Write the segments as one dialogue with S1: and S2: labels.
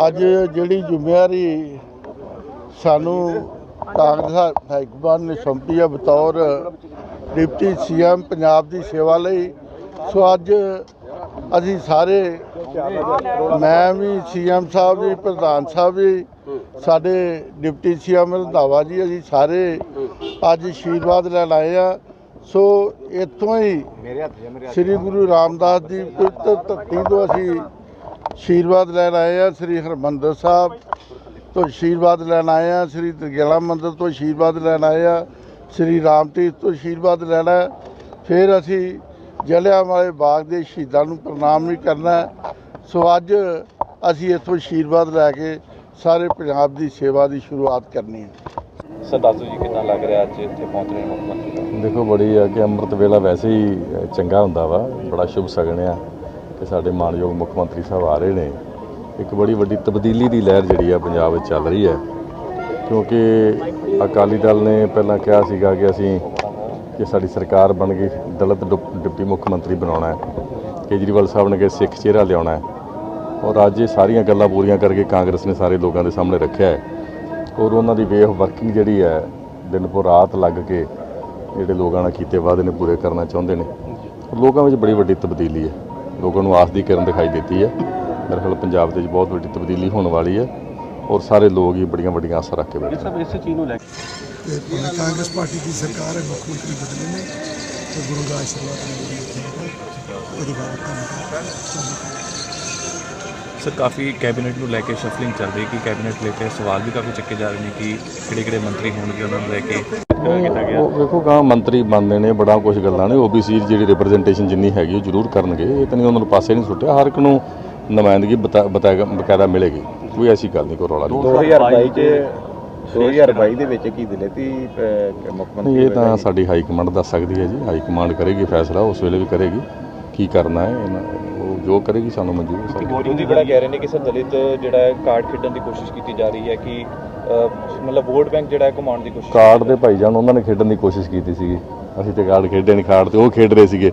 S1: ਅੱਜ ਜਿਹੜੀ ਜ਼ਿੰਮੇਵਾਰੀ ਸਾਨੂੰ ਕਾਂਗਰਸ ਹਾਈਕਮਾਨ ਨੇ ਸੌਂਪੀ ਹੈ ਬਤੌਰ ਡਿਪਟੀ ਸੀਐਮ ਪੰਜਾਬ ਦੀ ਸੇਵਾ ਲਈ। ਸੋ ਅੱਜ ਅਸੀਂ ਸਾਰੇ, ਮੈਂ ਵੀ, ਸੀਐਮ ਸਾਹਿਬ ਜੀ, ਪ੍ਰਧਾਨ ਸਾਹਿਬ ਜੀ, ਸਾਡੇ ਡਿਪਟੀ ਸੀਐਮ ਰੰਧਾਵਾ ਜੀ, ਅਸੀਂ ਸਾਰੇ ਅੱਜ ਆਸ਼ੀਰਵਾਦ ਲੈਣ ਆਏ ਆ। ਸੋ ਇੱਥੋਂ ਹੀ ਸ੍ਰੀ ਗੁਰੂ ਰਾਮਦਾਸ ਦੀ ਪਵਿੱਤਰ ਧਰਤੀ ਤੋਂ ਅਸੀਂ ਆਸ਼ੀਰਵਾਦ ਲੈਣ ਆਏ ਆ। ਸ੍ਰੀ ਹਰਿਮੰਦਰ ਸਾਹਿਬ ਤੋਂ ਆਸ਼ੀਰਵਾਦ ਲੈਣ ਆਏ ਆ, ਸ੍ਰੀ ਦੁਰਗਿਆਣਾ ਮੰਦਿਰ ਤੋਂ ਆਸ਼ੀਰਵਾਦ ਲੈਣ ਆਏ ਆ, ਸ੍ਰੀ ਰਾਮ ਤੀਰਥ ਤੋਂ ਆਸ਼ੀਰਵਾਦ ਲੈਣਾ। ਫਿਰ ਅਸੀਂ ਜਲਿਆਂਵਾਲੇ ਬਾਗ ਦੇ ਸ਼ਹੀਦਾਂ ਨੂੰ ਪ੍ਰਣਾਮ ਵੀ ਕਰਨਾ। ਸੋ ਅੱਜ ਅਸੀਂ ਇੱਥੋਂ ਆਸ਼ੀਰਵਾਦ ਲੈ ਕੇ ਸਾਰੇ ਪੰਜਾਬ ਦੀ ਸੇਵਾ ਦੀ ਸ਼ੁਰੂਆਤ ਕਰਨੀ ਹੈ।
S2: ਸਰ ਦੱਸੋ ਜੀ ਕਿੱਦਾਂ ਲੱਗ ਰਿਹਾ ਅੱਜ ਇੱਥੇ ਪਹੁੰਚ ਰਹੇ ਮੁੱਖ ਮੰਤਰੀ?
S3: ਦੇਖੋ, ਬੜੀ ਆ ਕਿ ਅੰਮ੍ਰਿਤ ਵੇਲਾ ਵੈਸੇ ਹੀ ਚੰਗਾ ਹੁੰਦਾ ਵਾ, ਬੜਾ ਸ਼ੁਭ ਸ਼ਗਨ ਆ ਕਿ ਸਾਡੇ ਮਾਣਯੋਗ ਮੁੱਖ ਮੰਤਰੀ ਸਾਹਿਬ ਆ ਰਹੇ ਨੇ। ਇੱਕ ਬੜੀ ਵੱਡੀ ਤਬਦੀਲੀ ਦੀ ਲਹਿਰ ਜਿਹੜੀ ਆ ਪੰਜਾਬ ਵਿੱਚ ਚੱਲ ਰਹੀ ਹੈ, ਕਿਉਂਕਿ ਅਕਾਲੀ ਦਲ ਨੇ ਪਹਿਲਾਂ ਕਿਹਾ ਸੀਗਾ ਕਿ ਸਾਡੀ ਸਰਕਾਰ ਬਣ ਗਈ, ਦਲਿਤ ਡਿਪਟੀ ਮੁੱਖ ਮੰਤਰੀ ਬਣਾਉਣਾ ਹੈ। ਕੇਜਰੀਵਾਲ ਸਾਹਿਬ ਨੇ ਕਿ ਸਿੱਖ ਚਿਹਰਾ ਲਿਆਉਣਾ ਹੈ, ਔਰ ਅੱਜ ਇਹ ਸਾਰੀਆਂ ਗੱਲਾਂ ਪੂਰੀਆਂ ਕਰਕੇ ਕਾਂਗਰਸ ਨੇ ਸਾਰੇ ਲੋਕਾਂ ਦੇ ਸਾਹਮਣੇ ਰੱਖਿਆ ਹੈ। ਔਰ ਉਹਨਾਂ ਦੀ ਵੇ ਆਫ ਵਰਕਿੰਗ ਜਿਹੜੀ ਹੈ, ਦਿਨ ਪੂਰ ਰਾਤ ਲੱਗ ਕੇ ਜਿਹੜੇ ਲੋਕਾਂ ਨਾਲ ਕੀਤੇ ਵਾਅਦੇ ਨੇ ਪੂਰੇ ਕਰਨਾ ਚਾਹੁੰਦੇ ਨੇ। ਲੋਕਾਂ ਵਿੱਚ ਬੜੀ ਵੱਡੀ ਤਬਦੀਲੀ ਹੈ, ਲੋਕਾਂ ਨੂੰ ਆਸ ਦੀ ਕਿਰਨ ਦਿਖਾਈ ਦਿੱਤੀ ਹੈ। ਮੇਰੇ ਖਿਆਲ ਪੰਜਾਬ ਦੇ ਵਿੱਚ ਬਹੁਤ ਵੱਡੀ ਤਬਦੀਲੀ ਹੋਣ ਵਾਲੀ ਹੈ, ਔਰ ਸਾਰੇ ਲੋਕ ਹੀ ਬੜੀਆਂ ਵੱਡੀਆਂ ਆਸਾਂ ਰੱਖ ਕੇ ਬੈਠੇ।
S2: ਸਭ ਇਸੇ ਚੀਜ਼ ਨੂੰ ਲੈ ਕੇ
S4: ਕਾਂਗਰਸ ਪਾਰਟੀ ਦੀ ਸਰਕਾਰ ਹੈ, ਮੁੱਖ ਮੰਤਰੀ ਬਦਲੇ ਨੇ ਤੇ ਗੁਰੂ ਦਾ ਆਸ਼ੀਰਵਾਦ ਉਹਦੇ ਬਾਅਦ
S5: ਸਰ ਕਾਫੀ ਕੈਬਨਿਟ ਨੂੰ ਲੈ ਕੇ ਸ਼ਫਲਿੰਗ ਚੱਲ ਰਹੀ ਕਿ ਕੈਬਨਿਟ ਲੈ ਕੇ ਸਵਾਲ ਵੀ ਕਾਫੀ ਚੱਕੇ ਜਾ ਰਹੇ ਨੇ ਕਿ ਕਿਹੜੇ ਮੰਤਰੀ ਹੋਣਗੇ, ਉਹਨਾਂ ਨੂੰ ਲੈ ਕੇ ਕੀਤਾ ਗਿਆ।
S3: ਵੇਖੋ, ਗਾਂ ਮੰਤਰੀ ਬਣਦੇ ਨੇ, ਬੜਾ ਕੁਝ ਗੱਲਾਂ ਨੇ। OBC ਜਿਹੜੀ ਰਿਪਰੈਜ਼ੈਂਟੇਸ਼ਨ ਜਿੰਨੀ ਹੈਗੀ ਉਹ ਜ਼ਰੂਰ ਕਰਨਗੇ, ਇਹ ਤਾਂ ਨਹੀਂ ਉਹਨਾਂ ਨੂੰ ਪਾਸੇ ਨਹੀਂ ਸੁੱਟਿਆ। ਹਰ ਇੱਕ ਨੂੰ ਨੁਮਾਇੰਦਗੀ ਬਕਾਇਦਾ ਮਿਲੇਗੀ, ਕੋਈ ਐਸੀ ਗੱਲ ਨਹੀਂ, ਕੋਈ ਰੌਲਾ ਨਹੀਂ।
S2: 2022 ਦੇ ਵਿੱਚ ਕੀ ਦਿਲੇਤੀ ਮੁੱਖ ਮੰਤਰੀ?
S3: ਇਹ ਤਾਂ ਸਾਡੀ ਹਾਈ ਕਮਾਂਡ ਦੱਸ ਸਕਦੀ ਹੈ ਜੀ। ਹਾਈ ਕਮਾਂਡ ਕਰੇਗੀ ਫੈਸਲਾ, ਉਸ ਵੇਲੇ ਵੀ ਕਰੇਗੀ ਕੀ ਕਰਨਾ ਹੈ, ਉਹ ਜੋ ਕਰੇਗੀ ਸਾਨੂੰ ਮਨਜ਼ੂਰ ਹੈ।
S2: ਮੋਦੀ ਬੜਾ ਕਹਿ ਰਹੇ ਨੇ ਕਿ ਸਰ ਦਲਿਤ ਜਿਹੜਾ ਹੈ ਕਾਰਡ ਖੇਡਣ ਦੀ ਕੋਸ਼ਿਸ਼ ਕੀਤੀ ਜਾ ਰਹੀ ਹੈ, ਕਿ ਮਤਲਬ ਵੋਟ ਬੈਂਕ ਜਿਹੜਾ ਹੈ ਘੁਮਾਉਣ ਦੀ ਕੋਸ਼ਿਸ਼। ਕਾਰਡ
S3: ਦੇ ਭਾਈਜਾਨ ਉਹਨਾਂ ਨੇ ਖੇਡਣ ਦੀ ਕੋਸ਼ਿਸ਼ ਕੀਤੀ ਸੀਗੀ, ਅਸੀਂ ਤੇ ਕਾਰਡ ਖੇਡੇ ਨਹੀਂ। ਕਾਰਡ ਤੇ ਉਹ ਖੇਡ ਰਹੇ ਸੀਗੇ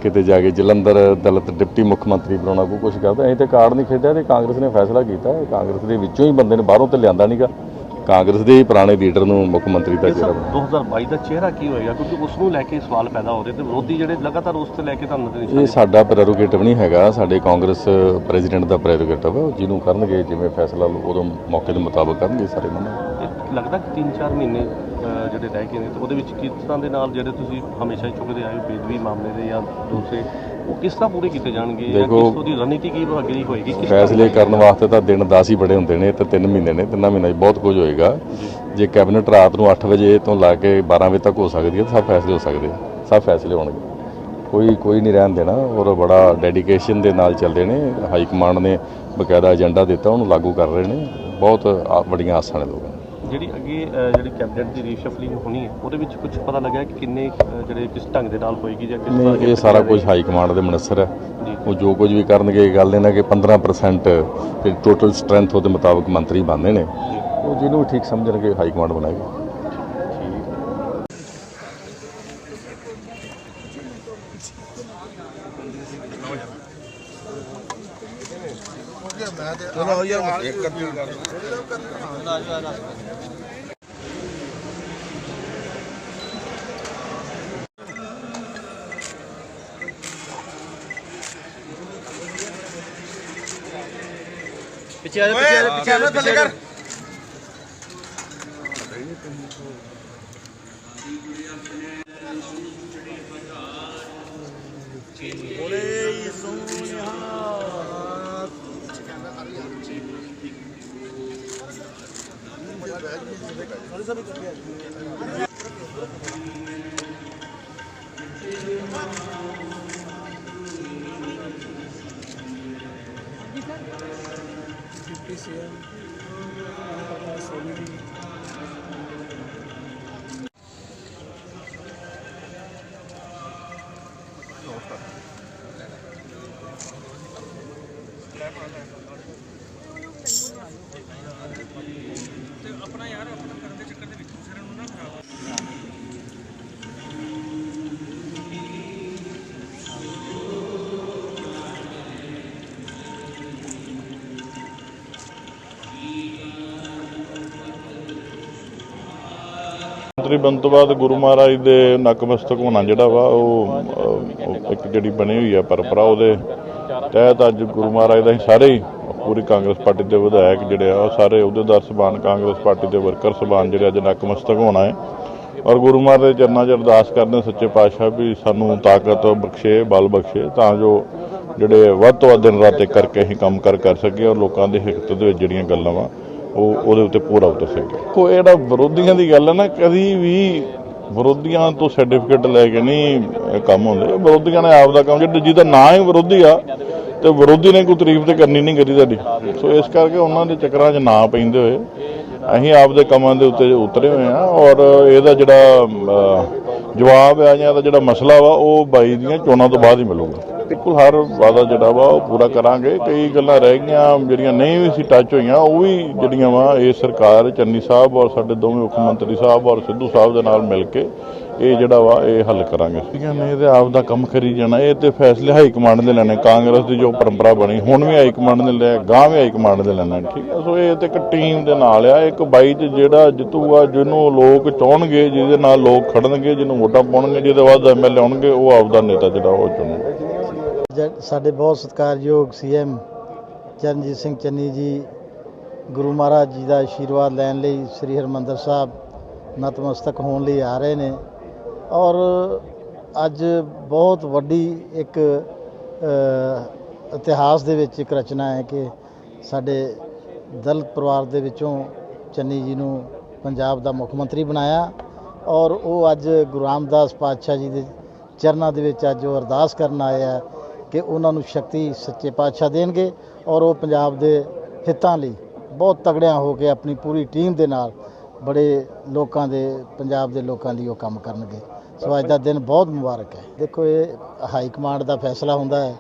S3: ਕਿਤੇ ਜਾ ਕੇ ਜਲੰਧਰ ਦਲਿਤ ਡਿਪਟੀ ਮੁੱਖ ਮੰਤਰੀ ਬਣਾਉਣਾ ਕੋਈ ਕੁਛ ਕਰਦਾ। ਅਸੀਂ ਤੇ ਕਾਰਡ ਨਹੀਂ ਖੇਡਿਆ, ਤੇ ਕਾਂਗਰਸ ਨੇ ਫੈਸਲਾ ਕੀਤਾ। ਕਾਂਗਰਸ ਦੇ ਵਿੱਚੋਂ ਹੀ ਬੰਦੇ ਨੇ, ਬਾਹਰੋਂ ਤੇ ਲਿਆਂਦਾ ਨਹੀਂਗਾ। ਕਾਂਗਰਸ ਦੇ ਹੀ ਪੁਰਾਣੇ ਲੀਡਰ ਨੂੰ ਮੁੱਖ ਮੰਤਰੀ ਦਾ ਚਿਹਰਾ
S2: 2022 ਦਾ ਚਿਹਰਾ ਕੀ ਹੋਏਗਾ, ਕਿਉਂਕਿ ਉਸ ਨੂੰ ਲੈ ਕੇ ਸਵਾਲ ਪੈਦਾ ਹੋ ਰਹੇ ਤੇ ਵਿਰੋਧੀ ਜਿਹੜੇ ਲਗਾਤਾਰ ਉਸ ਤੇ ਲੈ ਕੇ ਤੁਹਾਨੂੰ।
S3: ਇਹ ਸਾਡਾ ਪ੍ਰੈਰੋਗੇਟਿਵ ਨਹੀਂ ਹੈਗਾ, ਸਾਡੇ ਕਾਂਗਰਸ ਪ੍ਰੈਜ਼ੀਡੈਂਟ ਦਾ ਪ੍ਰੈਰੋਗੇਟਿਵ ਹੈ। ਜਿਹਨੂੰ ਕਰਨਗੇ ਜਿਵੇਂ ਫੈਸਲਾ ਉਦੋਂ ਮੌਕੇ ਦੇ ਮੁਤਾਬਕ ਕਰਨਗੇ ਸਾਰੇ ਮੰਨਣਗੇ।
S2: ਲੱਗਦਾ ਕਿ 3-4 ਮਹੀਨੇ ਜਿਹੜੇ ਰਹਿ ਗਏ ਨੇ ਤੇ ਉਹਦੇ ਵਿੱਚ ਕਿਸ ਤਰ੍ਹਾਂ ਦੇ ਨਾਲ ਜਿਹੜੇ ਤੁਸੀਂ ਹਮੇਸ਼ਾ ਹੀ ਚੁੱਕਦੇ ਆਏ ਹੋ ਬੇਦਬੀ ਮਾਮਲੇ ਦੇ ਜਾਂ ਦੂਸਰੇ, ਉਹ ਕਿਸ ਤਰ੍ਹਾਂ ਪੂਰੇ ਕੀਤੇ ਜਾਣਗੇ?
S3: ਦੇਖੋ,
S2: ਉਹਦੀ ਰਣਨੀਤੀ ਕੀ ਅੱਗੇ ਹੋਏਗੀ?
S3: ਫੈਸਲੇ ਕਰਨ ਵਾਸਤੇ ਤਾਂ ਦਿਨ 10 ਹੀ ਬੜੇ ਹੁੰਦੇ ਨੇ, ਤੇ 3 ਮਹੀਨੇ ਨੇ। 3 ਮਹੀਨਿਆਂ 'ਚ ਬਹੁਤ ਕੁਝ ਹੋਏਗਾ। ਜੇ ਕੈਬਨਿਟ ਰਾਤ ਨੂੰ 8 ਵਜੇ ਤੋਂ ਲਾ ਕੇ 12 ਵਜੇ ਤੱਕ ਹੋ ਸਕਦੀ ਹੈ, ਤਾਂ ਸਭ ਫੈਸਲੇ ਹੋ ਸਕਦੇ ਆ, ਸਭ ਫੈਸਲੇ ਹੋਣਗੇ। ਕੋਈ ਨਹੀਂ ਰਹਿਣ ਦੇਣਾ, ਔਰ ਬੜਾ ਡੈਡੀਕੇਸ਼ਨ ਦੇ ਨਾਲ ਚੱਲਦੇ ਨੇ। ਹਾਈ ਕਮਾਂਡ ਨੇ ਬਕਾਇਦਾ ਏਜੰਡਾ ਦਿੱਤਾ, ਉਹਨੂੰ ਲਾਗੂ ਕਰ ਰਹੇ ਨੇ। ਬਹੁਤ ਵੱਡੀਆਂ ਆਸਾਂ ਨੇ ਲੋਕਾਂ ਨੂੰ।
S2: ਜਿਹੜੀ ਅੱਗੇ ਜਿਹੜੀ ਕੈਬਨਿਟ ਦੀ ਰੀਸ਼ਫਲਿੰਗ ਹੋਣੀ ਹੈ, ਉਹਦੇ ਵਿੱਚ ਕੁਝ ਪਤਾ ਲੱਗਿਆ ਕਿ ਕਿੰਨੇ ਜਿਹੜੇ ਕਿਸ ਢੰਗ ਦੇ ਨਾਲ ਹੋਏਗੀ ਜਾਂ ਕਿਸ ਤਰ੍ਹਾਂ?
S3: ਇਹ ਸਾਰਾ ਕੁਝ ਹਾਈ ਕਮਾਂਡ ਦੇ ਮੁਨੱਸਰ ਹੈ। ਉਹ ਜੋ ਕੁਝ ਵੀ ਕਰਨਗੇ, ਗੱਲ ਇਹਨਾਂ ਕਿ 15% ਟੋਟਲ ਸਟਰੈਂਥ ਉਹਦੇ ਮੁਤਾਬਕ ਮੰਤਰੀ ਬਣਦੇ ਨੇ। ਉਹ ਜਿਹਨੂੰ ਠੀਕ ਸਮਝਣਗੇ ਹਾਈ ਕਮਾਂਡ ਬਣਾਏਗੀ।
S4: ਚਲੋ ਯਾਰ ਇੱਕ ਕਰ ਪਿੱਛੇ ਥੱਲੇ ਕਰ। अपना यार अपना करते चक्कर ਦੇ ਵਿੱਚ ਦੂਸਰੇ ਨੂੰ ਨਾ ਖਰਾਬ
S6: ਮੰਤਰੀ ਬਣਨ ਤੋਂ ਬਾਅਦ ਗੁਰੂ ਮਹਾਰਾਜ ਦੇ ਨਕਮਸਤਕ ਹੋਣਾ ਜਿਹੜਾ ਵਾ ਉਹ ਇੱਕ ਜਿਹੜੀ ਬਣੀ ਹੋਈ ਹੈ ਪਰੰਪਰਾ, ਉਹਦੇ ਤਹਿਤ ਅੱਜ ਗੁਰੂ ਮਹਾਰਾਜ ਦਾ ਸਾਰੇ ਹੀ ਪੂਰੀ ਕਾਂਗਰਸ ਪਾਰਟੀ ਦੇ ਵਿਧਾਇਕ ਜਿਹੜੇ ਆ ਉਹ ਸਾਰੇ ਅਹੁਦੇਦਾਰ ਸਭਾਨ, ਕਾਂਗਰਸ ਪਾਰਟੀ ਦੇ ਵਰਕਰ ਸਭਾਨ ਜਿਹੜੇ ਅੱਜ ਨਕਮਸਤਕ ਹੋਣਾ ਹੈ ਔਰ ਗੁਰੂ ਮਹਾਰਾਜ ਦੇ ਚਰਨਾਂ 'ਚ ਅਰਦਾਸ ਕਰਦੇ ਸੱਚੇ ਪਾਤਸ਼ਾਹ ਵੀ ਸਾਨੂੰ ਤਾਕਤ ਬਖਸ਼ੇ, ਬਲ ਬਖਸ਼ੇ, ਤਾਂ ਜੋ ਜਿਹੜੇ ਵੱਧ ਤੋਂ ਵੱਧ ਦਿਨ ਰਾਤ ਇੱਕ ਕਰਕੇ ਅਸੀਂ ਕੰਮ ਕਰ ਸਕੀਏ ਔਰ ਲੋਕਾਂ ਦੇ ਹਿੱਤ ਦੇ ਵਿੱਚ ਜਿਹੜੀਆਂ ਗੱਲਾਂ ਵਾ ਉਹਦੇ ਉੱਤੇ ਪੂਰਾ ਉਤਰ ਸਕੇ। ਕੋਈ ਜਿਹੜਾ ਵਿਰੋਧੀਆਂ ਦੀ ਗੱਲ ਹੈ ਨਾ, ਕਦੀ ਵੀ ਵਿਰੋਧੀਆਂ ਤੋਂ ਸਰਟੀਫਿਕੇਟ ਲੈ ਕੇ ਨਹੀਂ ਕੰਮ ਹੁੰਦੇ। ਵਿਰੋਧੀਆਂ ਨੇ ਆਪ ਦਾ ਕੰਮ, ਜਿਹਦਾ ਨਾਂ ਹੀ ਵਿਰੋਧੀ ਆ ਤੇ ਵਿਰੋਧੀ ਨੇ ਕੋਈ ਤਾਰੀਫ ਤੇ ਕਰਨੀ ਨਹੀਂ ਕਰੀ ਸਾਡੀ। ਸੋ ਇਸ ਕਰਕੇ ਉਹਨਾਂ ਦੇ ਚੱਕਰਾਂ 'ਚ ਨਾ ਪੈਂਦੇ ਹੋਏ ਅਸੀਂ ਆਪ ਦੇ ਕੰਮਾਂ ਦੇ ਉੱਤੇ ਉਤਰੇ ਹੋਏ ਹਾਂ ਔਰ ਇਹਦਾ ਜਿਹੜਾ ਜਵਾਬ ਆ ਜਾਂ ਇਹਦਾ ਜਿਹੜਾ ਮਸਲਾ ਵਾ ਉਹ ਬਾਈ ਦੀਆਂ ਚੋਣਾਂ ਤੋਂ ਬਾਅਦ ਹੀ ਮਿਲੂਗਾ। ਬਿਲਕੁਲ ਹਰ ਵਾਅਦਾ ਜਿਹੜਾ ਵਾ ਉਹ ਪੂਰਾ ਕਰਾਂਗੇ। ਕਈ ਗੱਲਾਂ ਰਹਿ ਗਈਆਂ ਜਿਹੜੀਆਂ ਨਹੀਂ ਵੀ ਸੀ ਟੱਚ ਹੋਈਆਂ, ਉਹ ਵੀ ਜਿਹੜੀਆਂ ਵਾ ਇਹ ਸਰਕਾਰ ਚੰਨੀ ਸਾਹਿਬ ਔਰ ਸਾਡੇ ਦੋਵੇਂ ਮੁੱਖ ਮੰਤਰੀ ਸਾਹਿਬ ਔਰ ਸਿੱਧੂ ਸਾਹਿਬ ਦੇ ਨਾਲ ਮਿਲ ਕੇ ਇਹ ਜਿਹੜਾ ਵਾ ਇਹ ਹੱਲ ਕਰਾਂਗੇ। ਠੀਕ ਹੈ, ਨਹੀਂ ਤੇ ਆਪ ਦਾ ਕੰਮ ਕਰੀ ਜਾਣਾ। ਇਹ ਤੇ ਫੈਸਲੇ ਹਾਈ ਕਮਾਂਡ ਦੇ ਲੈਣੇ। ਕਾਂਗਰਸ ਦੀ ਜੋ ਪਰੰਪਰਾ ਬਣੀ ਹੁਣ ਵੀ ਹਾਈ ਕਮਾਂਡ ਨੇ ਲਿਆ, ਗਾਂ ਵੀ ਹਾਈ ਕਮਾਂਡ ਦੇ ਲੈਣਾ। ਠੀਕ ਹੈ, ਸੋ ਇਹ ਤੇ ਇੱਕ ਟੀਮ ਦੇ ਨਾਲ ਆ। ਇੱਕ ਬਾਈ 'ਚ ਜਿਹੜਾ ਜਿੱਤੂਗਾ, ਜਿਹਨੂੰ ਲੋਕ ਚਾਹਣਗੇ, ਜਿਹਦੇ ਨਾਲ ਲੋਕ ਖੜਨਗੇ, ਜਿਹਨੂੰ ਵੋਟਾਂ ਪਾਉਣਗੇ, ਜਿਹਦੇ ਬਾਅਦ ਐਮਐਲਏ ਆਉਣਗੇ, ਉਹ ਆਪਦਾ ਨੇਤਾ ਜਿਹੜਾ ਉਹ ਚੁਣਨਗੇ।
S7: ਸਾਡੇ ਬਹੁਤ ਸਤਿਕਾਰਯੋਗ ਸੀਐਮ ਚਰਨਜੀਤ ਸਿੰਘ ਚੰਨੀ ਜੀ ਗੁਰੂ ਮਹਾਰਾਜ ਜੀ ਦਾ ਆਸ਼ੀਰਵਾਦ ਲੈਣ ਲਈ ਸ੍ਰੀ ਹਰਿਮੰਦਰ ਸਾਹਿਬ ਨਤਮਸਤਕ ਹੋਣ ਲਈ ਆ ਰਹੇ ਨੇ ਔਰ ਅੱਜ ਬਹੁਤ ਵੱਡੀ ਇੱਕ ਇਤਿਹਾਸ ਦੇ ਵਿੱਚ ਇੱਕ ਰਚਨਾ ਹੈ ਕਿ ਸਾਡੇ ਦਲਿਤ ਪਰਿਵਾਰ ਦੇ ਵਿੱਚੋਂ ਚੰਨੀ ਜੀ ਨੂੰ ਪੰਜਾਬ ਦਾ ਮੁੱਖ ਮੰਤਰੀ ਬਣਾਇਆ ਔਰ ਉਹ ਅੱਜ ਗੁਰੂ ਰਾਮਦਾਸ ਪਾਤਸ਼ਾਹ ਜੀ ਦੇ ਚਰਨਾਂ ਦੇ ਵਿੱਚ ਅੱਜ ਉਹ ਅਰਦਾਸ ਕਰਨ ਆਏ ਆ ਕਿ ਉਹਨਾਂ ਨੂੰ ਸ਼ਕਤੀ ਸੱਚੇ ਪਾਤਸ਼ਾਹ ਦੇਣਗੇ ਔਰ ਉਹ ਪੰਜਾਬ ਦੇ ਹਿੱਤਾਂ ਲਈ ਬਹੁਤ ਤਗੜਿਆਂ ਹੋ ਕੇ ਆਪਣੀ ਪੂਰੀ ਟੀਮ ਦੇ ਨਾਲ ਬੜੇ ਲੋਕਾਂ ਦੇ, ਪੰਜਾਬ ਦੇ ਲੋਕਾਂ ਲਈ ਉਹ ਕੰਮ ਕਰਨਗੇ। ਸੋ ਅੱਜ ਦਾ ਦਿਨ ਬਹੁਤ ਮੁਬਾਰਕ ਹੈ। ਦੇਖੋ, ਇਹ ਹਾਈ ਕਮਾਂਡ ਦਾ ਫੈਸਲਾ ਹੁੰਦਾ ਹੈ।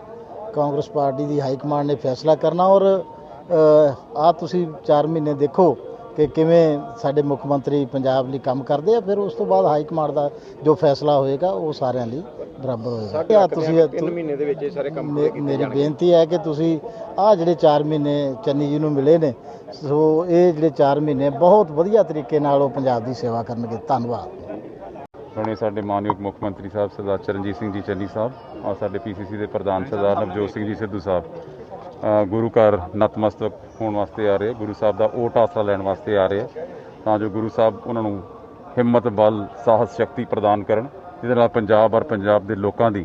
S7: ਕਾਂਗਰਸ ਪਾਰਟੀ ਦੀ ਹਾਈ ਕਮਾਂਡ ਨੇ ਫੈਸਲਾ ਕਰਨਾ ਔਰ ਤੁਸੀਂ 4 ਮਹੀਨੇ ਦੇਖੋ ਕਿ ਕਿਵੇਂ ਸਾਡੇ ਮੁੱਖ ਮੰਤਰੀ ਪੰਜਾਬ ਲਈ ਕੰਮ ਕਰਦੇ ਆ। ਫਿਰ ਉਸ ਤੋਂ ਬਾਅਦ ਹਾਈ ਕਮਾਂਡ ਦਾ ਜੋ ਫੈਸਲਾ ਹੋਏਗਾ ਉਹ ਸਾਰਿਆਂ ਲਈ ਬਰਾਬਰ ਹੋਏਗਾ। ਤੁਸੀਂ 3 ਮਹੀਨੇ ਦੇ ਵਿੱਚ ਸਾਰੇ ਕੰਮ ਮੇਰੀ ਬੇਨਤੀ ਹੈ ਕਿ ਤੁਸੀਂ ਜਿਹੜੇ 4 ਮਹੀਨੇ ਚੰਨੀ ਜੀ ਨੂੰ ਮਿਲੇ ਨੇ, ਸੋ ਇਹ ਜਿਹੜੇ 4 ਮਹੀਨੇ ਬਹੁਤ ਵਧੀਆ ਤਰੀਕੇ ਨਾਲ ਉਹ ਪੰਜਾਬ ਦੀ ਸੇਵਾ ਕਰਨਗੇ। ਧੰਨਵਾਦ।
S8: ਹੁਣੇ ਸਾਡੇ ਮਾਨਯੋਗ ਮੁੱਖ ਮੰਤਰੀ ਸਾਹਿਬ ਸਰਦਾਰ ਚਰਨਜੀਤ ਸਿੰਘ ਜੀ ਚੰਨੀ ਸਾਹਿਬ ਔਰ ਸਾਡੇ PCC ਦੇ ਪ੍ਰਧਾਨ ਸਰਦਾਰ ਨਵਜੋਤ ਸਿੰਘ ਜੀ ਸਿੱਧੂ ਸਾਹਿਬ ਗੁਰੂ ਘਰ ਨਤਮਸਤਕ ਹੋਣ ਵਾਸਤੇ ਆ ਰਹੇ, ਗੁਰੂ ਸਾਹਿਬ ਦਾ ਓਟ ਆਸਰਾ ਲੈਣ ਵਾਸਤੇ ਆ ਰਹੇ, ਤਾਂ ਜੋ ਗੁਰੂ ਸਾਹਿਬ ਉਹਨਾਂ ਨੂੰ ਹਿੰਮਤ, ਬਲ, ਸਾਹਸ, ਸ਼ਕਤੀ ਪ੍ਰਦਾਨ ਕਰਨ, ਜਿਹਦੇ ਨਾਲ ਪੰਜਾਬ ਔਰ ਪੰਜਾਬ ਦੇ ਲੋਕਾਂ ਦੀ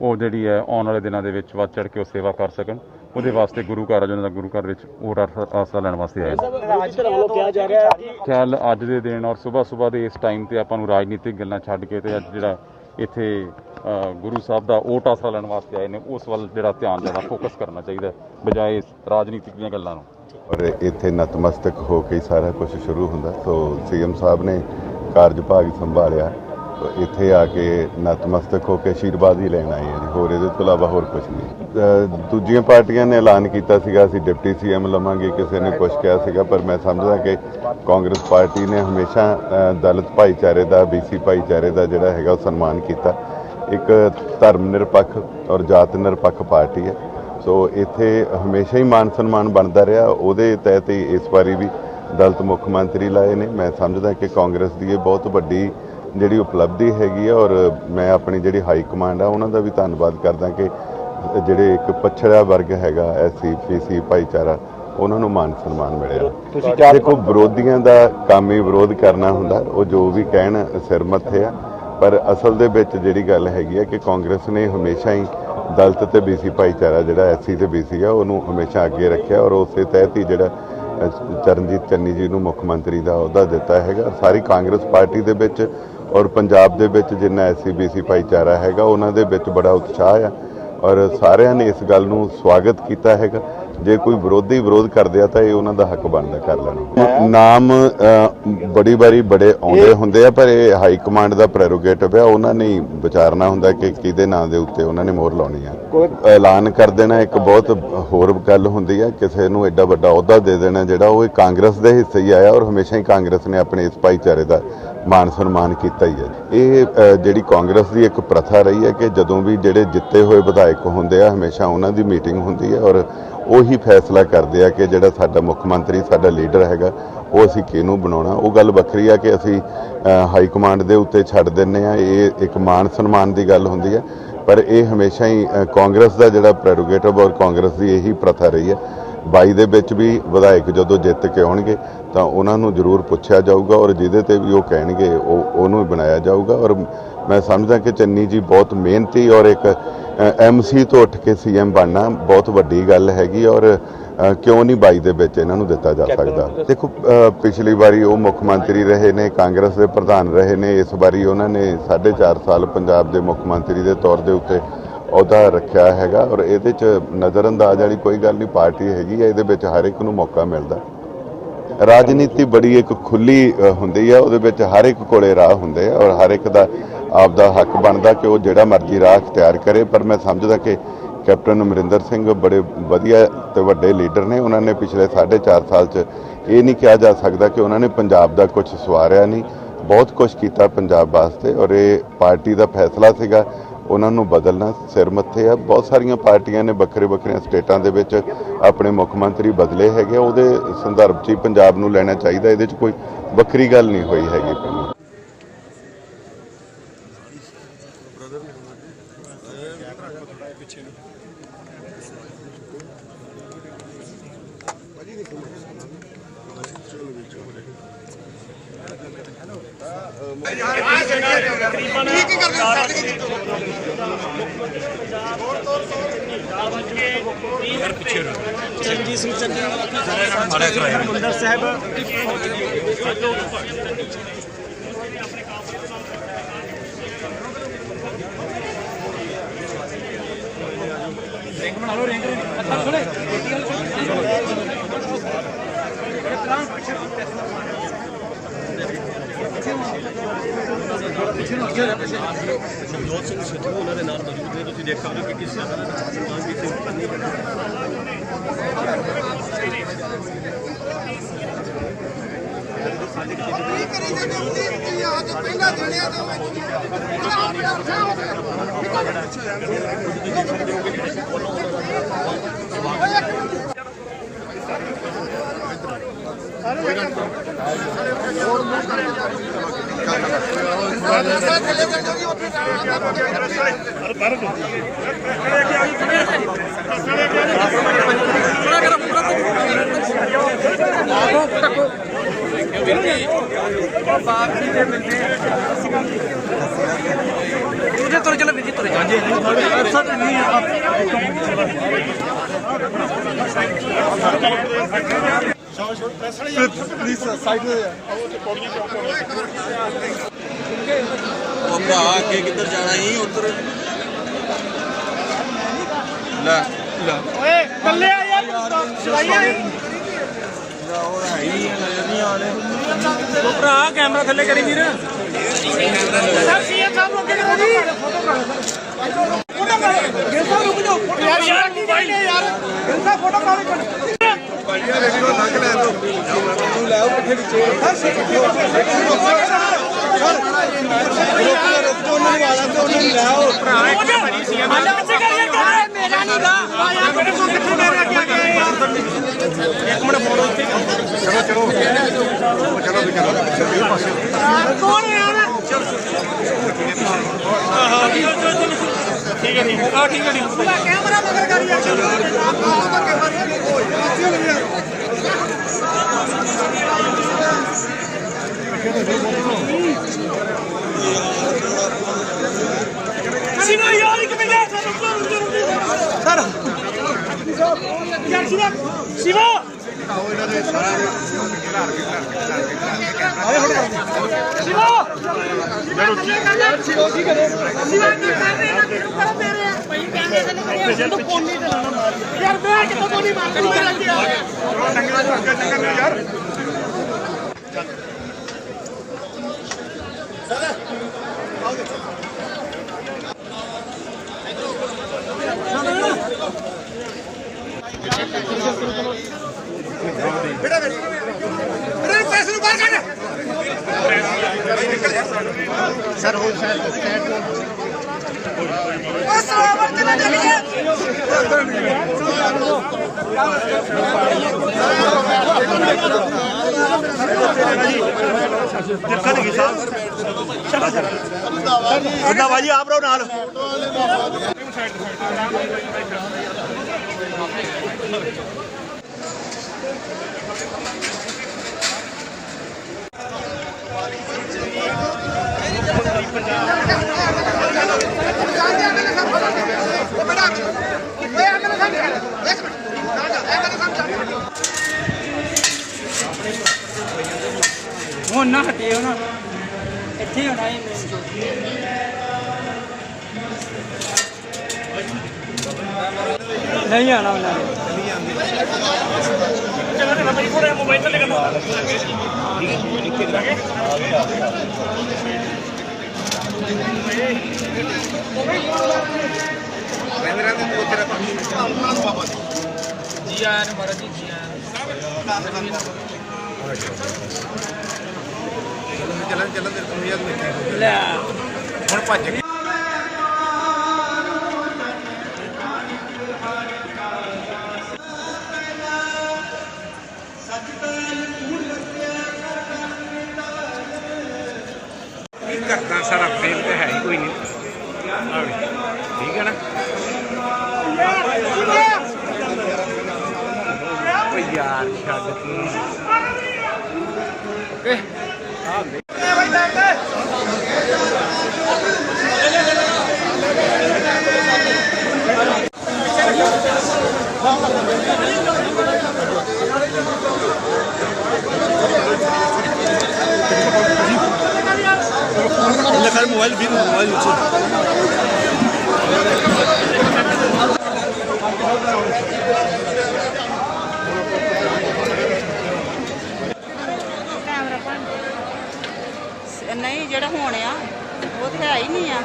S8: ਉਹ ਜਿਹੜੀ ਹੈ ਆਉਣ ਵਾਲੇ ਦਿਨਾਂ ਦੇ ਵਿੱਚ ਵੱਧ ਚੜ੍ਹ ਕੇ ਉਹ ਸੇਵਾ ਕਰ ਸਕਣ। ਉਹਦੇ ਵਾਸਤੇ ਗੁਰੂ ਘਰ ਅੱਜ ਉਹਨਾਂ ਦਾ ਗੁਰੂ ਘਰ ਵਿੱਚ ਓਟ ਆਸਰਾ ਲੈਣ ਵਾਸਤੇ ਆਏ। ਖਿਆਲ ਅੱਜ ਦੇ ਦਿਨ ਔਰ ਸੁਬਾਹ ਦੇ ਇਸ ਟਾਈਮ 'ਤੇ ਆਪਾਂ ਨੂੰ ਰਾਜਨੀਤਿਕ ਗੱਲਾਂ ਛੱਡ ਕੇ ਤੇ ਅੱਜ ਜਿਹੜਾ ਇੱਥੇ ਗੁਰੂ ਸਾਹਿਬ ਦਾ ਓਟ ਆਸਰਾ ਲੈਣ ਵਾਸਤੇ ਆਏ ਨੇ, ਉਸ ਵੱਲ ਜਿਹੜਾ ਧਿਆਨ ਦੇਣਾ, ਫੋਕਸ ਕਰਨਾ ਚਾਹੀਦਾ ਬਜਾਏ ਰਾਜਨੀਤਿਕ ਦੀਆਂ ਗੱਲਾਂ ਨੂੰ।
S9: ਔਰ ਇੱਥੇ ਨਤਮਸਤਕ ਹੋ ਕੇ ਸਾਰਾ ਕੁਝ ਸ਼ੁਰੂ ਹੁੰਦਾ। ਸੋ CM ਸਾਹਿਬ ਨੇ ਕਾਰਜ ਭਾਗ ਸੰਭਾਲਿਆ, ਇੱਥੇ ਆ ਕੇ ਨਤਮਸਤਕ ਹੋ ਕੇ ਆਸ਼ੀਰਵਾਦ ਹੀ ਲੈਣ ਆਏ ਆ ਜੀ। ਹੋਰ ਇਹਦੇ ਤੋਂ ਇਲਾਵਾ ਹੋਰ ਕੁਝ ਨਹੀਂ। ਦੂਜੀਆਂ ਪਾਰਟੀਆਂ ਨੇ ਐਲਾਨ ਕੀਤਾ ਸੀਗਾ ਅਸੀਂ ਡਿਪਟੀ CM ਲਵਾਂਗੇ, ਕਿਸੇ ਨੇ ਕੁਝ ਕਿਹਾ ਸੀਗਾ, ਪਰ ਮੈਂ ਸਮਝਦਾ ਕਿ ਕਾਂਗਰਸ ਪਾਰਟੀ ਨੇ ਹਮੇਸ਼ਾ ਦਲਿਤ ਭਾਈਚਾਰੇ ਦਾ, BC ਭਾਈਚਾਰੇ ਦਾ ਜਿਹੜਾ ਹੈਗਾ ਉਹ ਸਨਮਾਨ ਕੀਤਾ। ਇੱਕ ਧਰਮ ਨਿਰਪੱਖ ਔਰ ਜਾਤ ਨਿਰਪੱਖ ਪਾਰਟੀ ਹੈ। ਸੋ ਇੱਥੇ ਹਮੇਸ਼ਾ ਹੀ ਮਾਨ ਸਨਮਾਨ ਬਣਦਾ ਰਿਹਾ। ਉਹਦੇ ਤਹਿਤ ਹੀ ਇਸ ਵਾਰੀ ਵੀ ਦਲਿਤ ਮੁੱਖ ਮੰਤਰੀ ਲਾਏ ਨੇ। ਮੈਂ ਸਮਝਦਾ ਕਿ ਕਾਂਗਰਸ ਦੀ ਇਹ ਬਹੁਤ ਵੱਡੀ ਜਿਹੜੀ ਉਪਲਬਧੀ ਹੈਗੀ ਆ ਔਰ ਮੈਂ ਆਪਣੀ ਜਿਹੜੀ ਹਾਈ ਕਮਾਂਡ ਆ ਉਹਨਾਂ ਦਾ ਵੀ ਧੰਨਵਾਦ ਕਰਦਾ ਕਿ ਜਿਹੜੇ ਇੱਕ ਪਛੜਿਆ ਵਰਗ ਹੈਗਾ SC PC ਭਾਈਚਾਰਾ, ਉਹਨਾਂ ਨੂੰ ਮਾਨ ਸਨਮਾਨ ਮਿਲਿਆ। ਦੇਖੋ, ਵਿਰੋਧੀਆਂ ਦਾ ਕੰਮ ਹੀ ਵਿਰੋਧ ਕਰਨਾ ਹੁੰਦਾ, ਉਹ ਜੋ ਵੀ ਕਹਿਣ ਸਿਰ ਮੱਥੇ ਆ, ਪਰ ਅਸਲ ਦੇ ਵਿੱਚ ਜਿਹੜੀ ਗੱਲ ਹੈਗੀ ਆ ਕਿ ਕਾਂਗਰਸ ਨੇ ਹਮੇਸ਼ਾ ਹੀ ਦਲਿਤ ਤੇ BC ਭਾਈਚਾਰਾ ਜਿਹੜਾ SC ਤੇ BC ਆ ਉਹਨੂੰ ਹਮੇਸ਼ਾ ਅੱਗੇ ਰੱਖਿਆ ਔਰ ਉਸੇ ਤਹਿਤ ਹੀ ਜਿਹੜਾ ਚਰਨਜੀਤ ਚੰਨੀ ਜੀ ਨੂੰ ਮੁੱਖ ਮੰਤਰੀ ਦਾ ਅਹੁਦਾ ਦਿੱਤਾ ਹੈਗਾ। ਸਾਰੀ ਕਾਂਗਰਸ ਪਾਰਟੀ ਦੇ ਵਿੱਚ ਔਰ ਪੰਜਾਬ ਦੇ ਵਿੱਚ ਜਿੰਨਾ SC BC ਭਾਈਚਾਰਾ ਹੈਗਾ ਉਹਨਾਂ ਦੇ ਵਿੱਚ ਬੜਾ ਉਤਸ਼ਾਹ ਆ ਔਰ ਸਾਰਿਆਂ ਨੇ ਇਸ ਗੱਲ ਨੂੰ ਸਵਾਗਤ ਕੀਤਾ ਹੈਗਾ। ਜੇ ਕੋਈ ਵਿਰੋਧੀ ਵਿਰੋਧ ਕਰਦੇ ਆ ਤਾਂ ਇਹ ਉਹਨਾਂ ਦਾ ਹੱਕ ਬਣਦਾ ਕਰ ਲੈਣਾ। ਨਾਮ ਬੜੀ ਵਾਰੀ ਬੜੇ ਆਉਂਦੇ ਹੁੰਦੇ ਆ, ਪਰ ਇਹ ਹਾਈ ਕਮਾਂਡ ਦਾ ਪ੍ਰੈਰੋਗੇਟਿਵ ਆ, ਉਹਨਾਂ ਨੇ ਵਿਚਾਰਨਾ ਹੁੰਦਾ ਕਿ ਕਿਹਦੇ ਨਾਂ ਦੇ ਉੱਤੇ ਉਹਨਾਂ ਨੇ ਮੋਹਰ ਲਾਉਣੀ ਆ। ਐਲਾਨ ਕਰ ਦੇਣਾ ਇੱਕ ਬਹੁਤ ਹੋਰ ਗੱਲ ਹੁੰਦੀ ਆ, ਕਿਸੇ ਨੂੰ ਐਡਾ ਵੱਡਾ ਅਹੁਦਾ ਦੇ ਦੇਣਾ ਜਿਹੜਾ ਉਹ ਕਾਂਗਰਸ ਦੇ ਹਿੱਸੇ ਹੀ ਆਇਆ ਔਰ ਹਮੇਸ਼ਾ ਹੀ ਕਾਂਗਰਸ ਨੇ ਆਪਣੇ ਇਸ ਭਾਈਚਾਰੇ ਦਾ ਮਾਨ ਸਨਮਾਨ ਕੀਤਾ ਹੀ ਹੈ। ਇਹ ਜਿਹੜੀ ਕਾਂਗਰਸ ਦੀ ਇੱਕ ਪ੍ਰਥਾ ਰਹੀ ਹੈ ਕਿ ਜਦੋਂ ਵੀ ਜਿਹੜੇ ਜਿੱਤੇ ਹੋਏ ਵਿਧਾਇਕ ਹੁੰਦੇ ਆ ਹਮੇਸ਼ਾ ਉਹਨਾਂ ਦੀ ਮੀਟਿੰਗ ਹੁੰਦੀ ਹੈ ਔਰ ਉਹੀ ਫੈਸਲਾ ਕਰਦੇ ਆ ਕਿ ਜਿਹੜਾ ਸਾਡਾ ਮੁੱਖ ਮੰਤਰੀ ਸਾਡਾ ਲੀਡਰ ਹੈਗਾ ਉਹ ਅਸੀਂ ਕਿਹਨੂੰ ਬਣਾਉਣਾ। ਉਹ ਗੱਲ ਵੱਖਰੀ ਆ ਕਿ ਅਸੀਂ ਹਾਈ ਕਮਾਂਡ ਦੇ ਉੱਤੇ ਛੱਡ ਦਿੰਦੇ ਆ, ਇਹ ਇੱਕ ਮਾਣ ਸਨਮਾਨ ਦੀ ਗੱਲ ਹੁੰਦੀ ਹੈ, ਪਰ ਇਹ ਹਮੇਸ਼ਾ ਹੀ ਕਾਂਗਰਸ ਦਾ ਜਿਹੜਾ ਪ੍ਰੈਰੋਗੇਟਿਵ ਔਰ ਕਾਂਗਰਸ ਦੀ ਇਹੀ ਪ੍ਰਥਾ ਰਹੀ ਹੈ। 22 ਦੇ ਵਿੱਚ ਵੀ ਵਿਧਾਇਕ ਜਦੋਂ ਜਿੱਤ ਕੇ ਆਉਣਗੇ ਤਾਂ ਉਹਨਾਂ ਨੂੰ ਜ਼ਰੂਰ ਪੁੱਛਿਆ ਜਾਊਗਾ ਔਰ ਜਿਹਦੇ ਤੇ ਵੀ ਉਹ ਕਹਿਣਗੇ ਉਹਨੂੰ ਬਣਾਇਆ ਜਾਊਗਾ। ਔਰ ਮੈਂ ਸਮਝਦਾ ਕਿ ਚੰਨੀ ਜੀ ਬਹੁਤ ਮਿਹਨਤੀ ਔਰ ਇੱਕ MC ਤੋਂ ਉੱਠ ਕੇ CM ਬਣਨਾ ਬਹੁਤ ਵੱਡੀ ਗੱਲ ਹੈਗੀ ਔਰ ਕਿਉਂ ਨਹੀਂ 22 ਦੇ ਵਿੱਚ ਇਹਨਾਂ ਨੂੰ ਦਿੱਤਾ ਜਾ ਸਕਦਾ। ਦੇਖੋ ਪਿਛਲੀ ਵਾਰੀ ਉਹ ਮੁੱਖ ਮੰਤਰੀ ਰਹੇ ਨੇ, ਕਾਂਗਰਸ ਦੇ ਪ੍ਰਧਾਨ ਰਹੇ ਨੇ, ਇਸ ਵਾਰੀ ਉਹਨਾਂ ਨੇ 4.5 ਸਾਲ ਪੰਜਾਬ ਦੇ ਮੁੱਖ ਮੰਤਰੀ ਦੇ ਤੌਰ ਦੇ ਉੱਤੇ ਅਹੁਦਾ ਰੱਖਿਆ ਹੈਗਾ ਔਰ ਇਹਦੇ 'ਚ ਨਜ਼ਰਅੰਦਾਜ਼ ਵਾਲੀ ਕੋਈ ਗੱਲ ਨਹੀਂ। ਪਾਰਟੀ ਹੈਗੀ ਹੈ, ਇਹਦੇ ਵਿੱਚ ਹਰ ਇੱਕ ਨੂੰ ਮੌਕਾ ਮਿਲਦਾ। ਰਾਜਨੀਤੀ ਬੜੀ ਇੱਕ ਖੁੱਲੀ ਹੁੰਦੀ ਹੈ, ਉਹਦੇ ਵਿੱਚ ਹਰ ਇੱਕ ਕੋਲੇ ਰਾਹ ਹੁੰਦੇ ਆ ਔਰ ਹਰ ਇੱਕ ਦਾ ਆਪਦਾ ਹੱਕ ਬਣਦਾ ਕਿ ਉਹ ਜਿਹੜਾ ਮਰਜ਼ੀ ਰਾਹ ਅਖਤਿਆਰ ਕਰੇ। ਪਰ ਮੈਂ ਸਮਝਦਾ ਕਿ ਕੈਪਟਨ ਅਮਰਿੰਦਰ ਸਿੰਘ ਬੜੇ ਵਧੀਆ ਤੇ ਵੱਡੇ ਲੀਡਰ ਨੇ। ਉਹਨਾਂ ਨੇ ਪਿਛਲੇ 4.5 ਸਾਲ 'ਚ ਇਹ ਨਹੀਂ ਕਿਹਾ ਜਾ ਸਕਦਾ ਕਿ ਉਹਨਾਂ ਨੇ ਪੰਜਾਬ ਦਾ ਕੁਝ ਸਵਾਰਿਆ ਨਹੀਂ, ਬਹੁਤ ਕੁਝ ਕੀਤਾ ਪੰਜਾਬ ਵਾਸਤੇ ਔਰ ਇਹ ਪਾਰਟੀ ਦਾ ਫੈਸਲਾ ਸੀਗਾ ਉਹਨਾਂ ਨੂੰ ਬਦਲਣਾ ਸਿਰ ਮੱਥੇ ਆ। ਬਹੁਤ ਸਾਰੀਆਂ ਪਾਰਟੀਆਂ ਨੇ ਵੱਖਰੀਆਂ ਸਟੇਟਾਂ ਦੇ ਵਿੱਚ ਆਪਣੇ ਮੁੱਖ ਮੰਤਰੀ ਬਦਲੇ ਹੈਗੇ, ਉਹਦੇ ਸੰਦਰਭ 'ਚ ਹੀ ਪੰਜਾਬ ਨੂੰ ਲੈਣਾ ਚਾਹੀਦਾ। ਇਹਦੇ 'ਚ ਕੋਈ ਵੱਖਰੀ ਗੱਲ ਨਹੀਂ ਹੋਈ ਹੈਗੀ।
S10: ਚਰਨਜੀਤ ਸਿੰਘ ਚੰਨੀ ਹਰਿਮੰਦਰ ਸਾਹਿਬ ਰਿੰਗ ਬਣਾ ਲਓ, ਰਿੰਗ ਥੋੜੇ
S2: ਨਵਜੋਤ ਸਿੰਘ ਸਿੱਧੂ ਉਹਨਾਂ ਦੇ ਨਾਲ ਮੌਜੂਦ ਨੇ। ਤੁਸੀਂ ਦੇਖ ਸਕਦੇ ਹੋ ਕਿ ਕਿਸ ਤਰ੍ਹਾਂ
S10: ਤੁਰ ਚਲੋ ਵੀਰ ਜੀ, ਤੁਰ ਜਾਂਦੇ
S11: ਉਹ ਭਰਾ ਅੱਗੇ ਕਿੱਧਰ ਜਾਣਾ ਸੀ ਉੱਧਰ ਲੈ
S10: ਓਏ ਕੱਲੇ ਆ ਯਾਰ ਚਲਾਈਆਂ
S11: ਉਹ ਹੈ ਹੀ ਨਜ਼ਰ ਨਹੀਂ ਆ ਰਹੇ।
S10: ਉਹ ਭਰਾ ਕੈਮਰਾ ਥੱਲੇ ਕਰੀ ਵੀਰ। ਸਰ ਸੀਐਮ ਸਾਹਿਬ ਨੂੰ ਅੱਗੇ ਕਰੋ ਜੀ, ਫੋਟੋ ਕਰ ਗਿਲ ਸਾਹਿਬ ਰੁਕ ਜਾਓ ਯਾਰ ਮੋਬਾਈਲ ਯਾਰ ਗਿਲ ਸਾਹਿਬ ਫੋਟੋ ਕਰ
S11: ਭਾਈਆ ਵੇਖੋ ਲੰਘ ਲੈ ਲਓ ਨੂੰ ਲੈ ਆਓ ਪਿੱਛੇ ਪਿੱਛੇ ਰੁਕ ਜਾਓ, ਉਹਨਾਂ ਨੂੰ ਵਾਲਾ ਤੇ ਉਹਨਾਂ ਨੂੰ ਲੈ ਆਓ।
S10: ਭਰਾ ਇੱਕ ਭਾਜੀ ਸੀਐਮ ਪਿੱਛੇ ਕਰੀਏ ਕਰ ਮੇਰਾ ਨਹੀਂ ਗਾ ਆ ਯਾਰ ਮੇਰੇ ਕੋਲ ਕਿੱਥੇ ਮੇਰਾ ਕੀ ਆ ਗਿਆ ਯਾਰ। ਇੱਕ ਮਿੰਟ ਫੋਟੋ ਇੱਥੇ ਚਲੋ ਕੌਣ ਹੈ ਯਾਰ। ਠੀਕ ਹੈ ਠੀਕ ਆ ਠੀਕ ਹੈ ਕੈਮਰਾ ਮਗਰ ਕਰੀ ਯਾਰ। ਸਿਵਾ ਯਾਰ ਇੱਕ ਮਿੰਟ ਸਰ ਯਾਰ ਸਿਵਾ ਆਓ ਇਹਨਾਂ ਦੇ ਸਾਰਾ ਆਏ ਹੁਣ ਸਿਵਾ ਸਿਵਾ ਕੀ ਕਰੇ ਸਿਵਾ ਕੀ ਕਰ ਰਹੇ ਨਾ ਕਿਉਂ ਕਰੋ ਮੇਰੇ ਭਾਈ ਕਹਿੰਦੇ ਸਾਨੂੰ ਤੂੰ ਪੋਨੀ ਤੇ ਲਾਣਾ ਮਾਰ ਯਾਰ ਮੈਂ ਕਿੱਥੋਂ ਪੋਨੀ ਮਾਰ ਤੂੰ ਕਿਹੜਾ ਕੀ ਆ ਗਿਆ ਟੰਗੇ ਯਾਰ ਪੈਸੇ ਨੂੰ ਬਾਹਰ ਕੱਢ ਸਰ ਹੋ भाजी आप रहो नाल
S12: ਹੁਣ ਨਾ ਹਟਿਓ ਨਾ ਇੱਥੇ ਹੋਣਾ ਹੀ ਨਹੀਂ ਆਣਾ ਉਹਨਾਂ ਨੇ ਚਲੋ ਤੇ ਬਾਈ ਕੋਲੇ ਮੋਬਾਈਲ ਤੇ ਕਰਨਾ
S11: ਰਹਿੰਦੇ ਉੱਥੇ ਰੱਖ ਬਾਬਾ
S12: ਜੀ ਆਇਆਂ ਨੂੰ ਮਹਾਰਾਜ ਜੀ
S11: ਚੱਲਣ ਦੇ ਦੁਨੀਆ ਨੂੰ
S12: ਲੈ
S11: ਹੁਣ ਭੱਜ ਗਏ ਕਰਦਾ ਸਾਰਾ ਫੇਲ ਤੇ ਹੈ ਹੀ ਕੋਈ ਨਹੀਂ ਠੀਕ ਹੈ ਨਾ ਓ ਯਾਰ ਛੱਡ ਤੂੰ ਓਕੇ ਆ ਦੇ मोबाइल भी मोबाइल
S13: नहीं जेड़ा होने आ वो तो है ही नहीं आ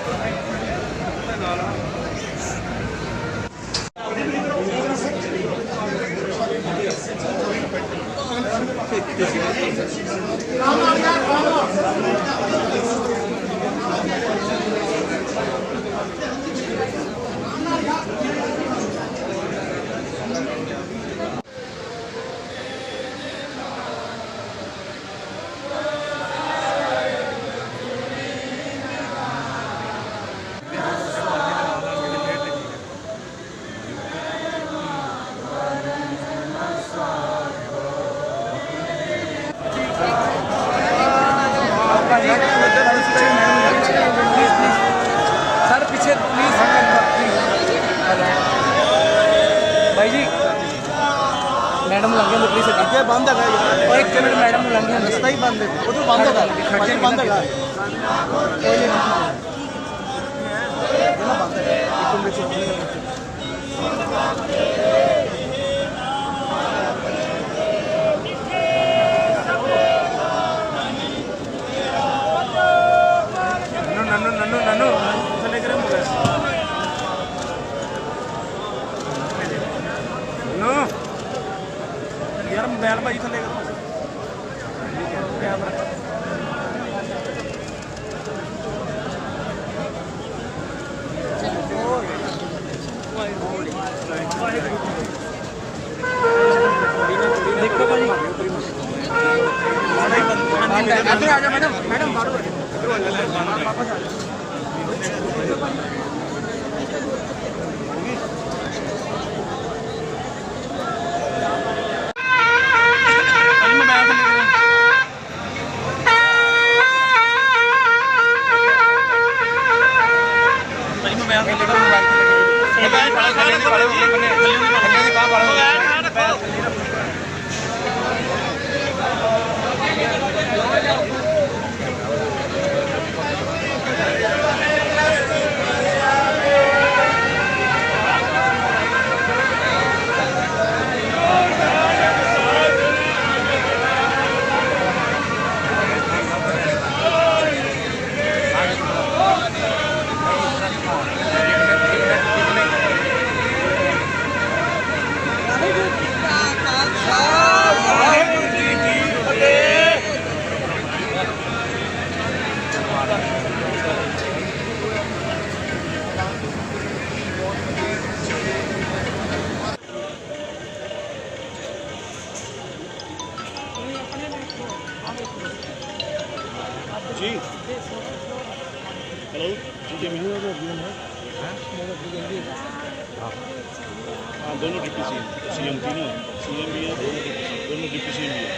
S12: सर पीछे प्लीज भाई जी मैडम लंघे तो प्लीज अगे बंद है और एक मिनट मैडम लंघे रास्ता ही बंद है उधर बंद है खर्चे बंद है कोई नहीं बंद है
S11: नन्नू थले करे नो यार मोबाइल भाई थले करो कैमरा देखो भाई इधर आ जा मैडम मैडम बाहर वापस आ जी हेलो हाँ दोनों डिप्टी सीएम तीनों सीएम भी है दोनों डिप्टी सीएम भी है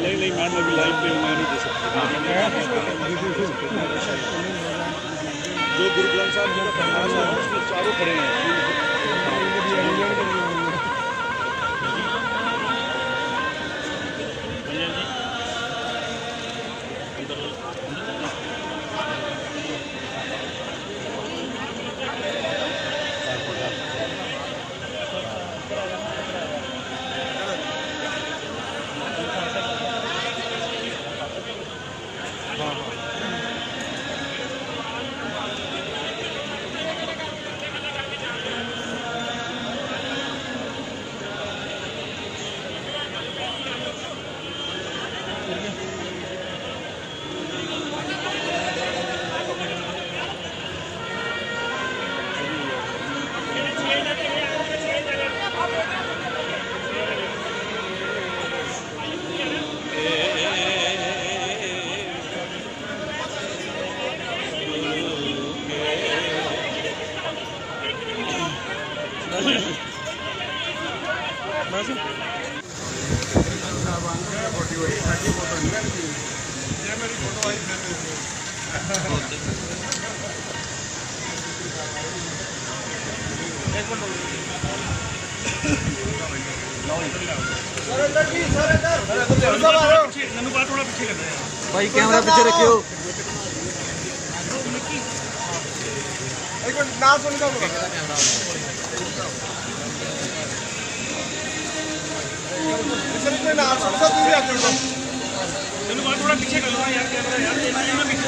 S11: नहीं मैडम अभी लाइव पे मैं नहीं दे सकता जो गुरु ग्रंथ साहब जी का प्रकाश है उसमें चारों खड़े हैं
S12: भाई कैमरा पीछे रखियो एक मिनट नाम सुन का नाम सुन सब भी आके थोड़ा पीछे कर लो यार कैमरा यार मैं पीछे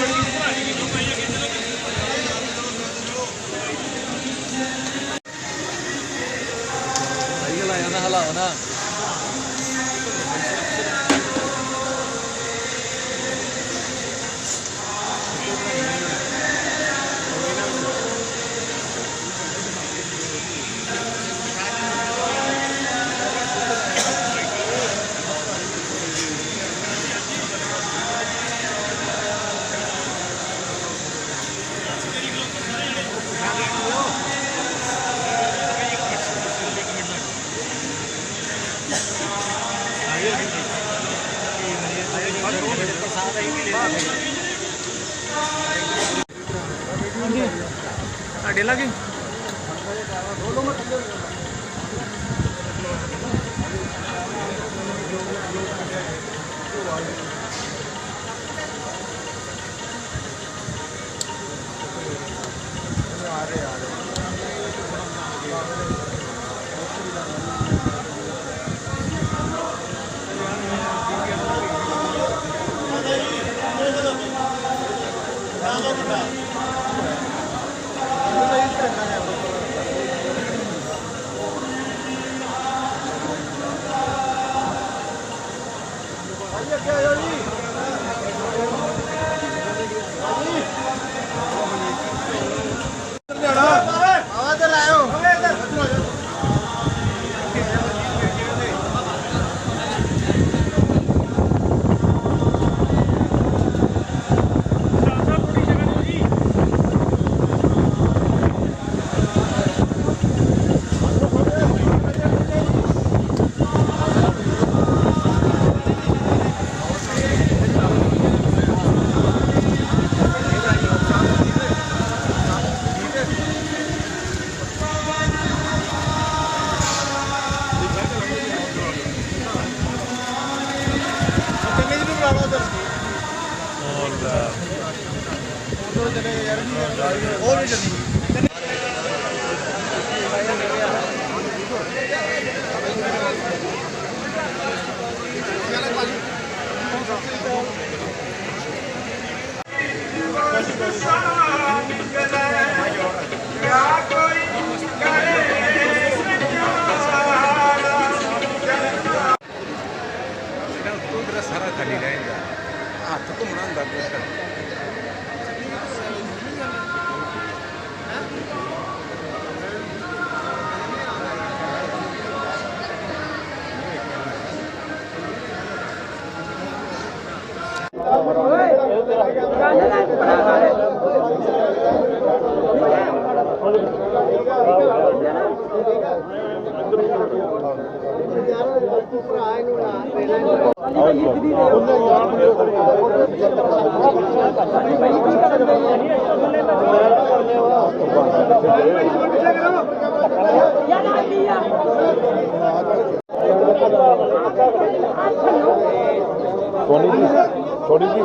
S12: हलाओ ना साढ़े लगे सारा खाली रहेगा हाथ घूमना ਹੁੰਦਾ
S6: ਸੋਨੀ ਜੀ ਥੋੜੀ ਜੀ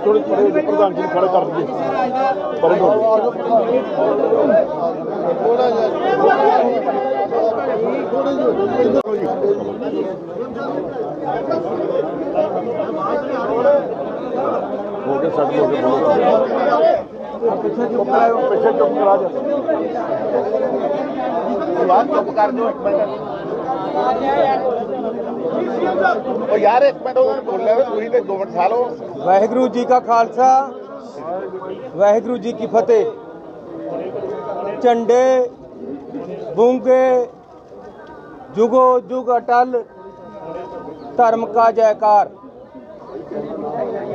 S6: ਥੋੜੀ ਪ੍ਰਧਾਨ ਜੀ ਨੂੰ ਖੜੇ ਕਰ ਦਈਏ ਪਰੇ ਹੋ ਕੇ ਸਾਡੇ ਹੋ ਕੇ ਪਿੱਛੇ ਚੁੱਪ ਕਰਾ ਜਾ ਯਾਰ ਚੁੱਪ ਕਰ ਦਿਓ ਇੱਕ ਮਿੰਟ ਉਹ ਯਾਰ ਇੱਕ ਮਿੰਟ ਉਹਨਾਂ ਨੂੰ ਬੋਲਿਆ ਤੁਸੀਂ ਤੇ 2 ਮਿੰਟ ਖਾ ਲਓ।
S12: ਵਾਹਿਗੁਰੂ ਜੀ ਕਾ ਖਾਲਸਾ ਵਾਹਿਗੁਰੂ ਜੀ ਕੀ ਫਤਿਹ। ਝੰਡੇ ਬੂੰਗੇ जुगो जुग अटल धर्म का जयकार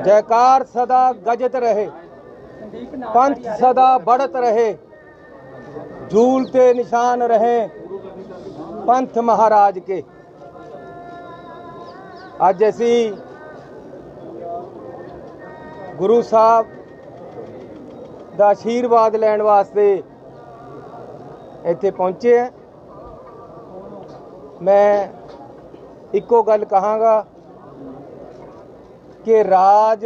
S12: जयकार सदा गजत रहे पंथ सदा बढ़त रहे झूलते निशान रहे पंथ महाराज के। आज असी गुरु साहब दा आशीर्वाद लैण वास्ते इत्थे पहुंचे हैं। मैं इको गल कहांगा कि राज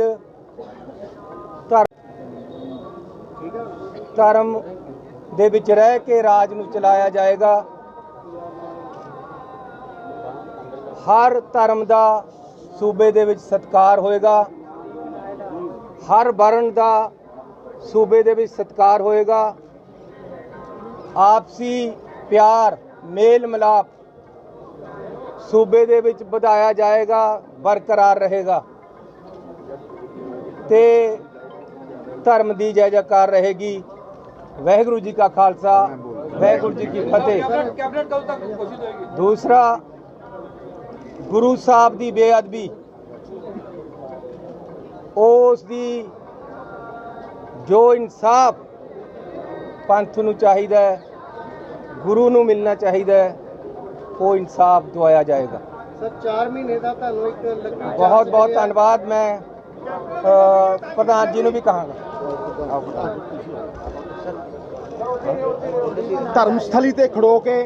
S12: धर्म दे विच रह के राज नूं चलाया जाएगा। हर धर्म दा सूबे दे विच सत्कार होएगा, हर वर्ण दा सूबे दे विच सत्कार होएगा। आपसी प्यार मेल मिलाप सूबे दे विच वधाया जाएगा, बरकरार रहेगा ते धर्म दी जय जयकार रहेगी। वाहिगुरू जी का खालसा वाहिगुरू जी की फतेह। दूसरा, गुरु साहब दी बेअदबी उस दी जो इंसाफ पंथ नूं चाहिदा है, गुरु नूं मिलना चाहिदा है, वो इंसाफ दवाया जाएगा।
S7: सर 4 महीने का तुहानूं एक लगी
S12: बहुत बहुत धन्यवाद। मैं प्रधान जी नूं भी कहांगा।
S14: धर्म स्थली ते खड़ो के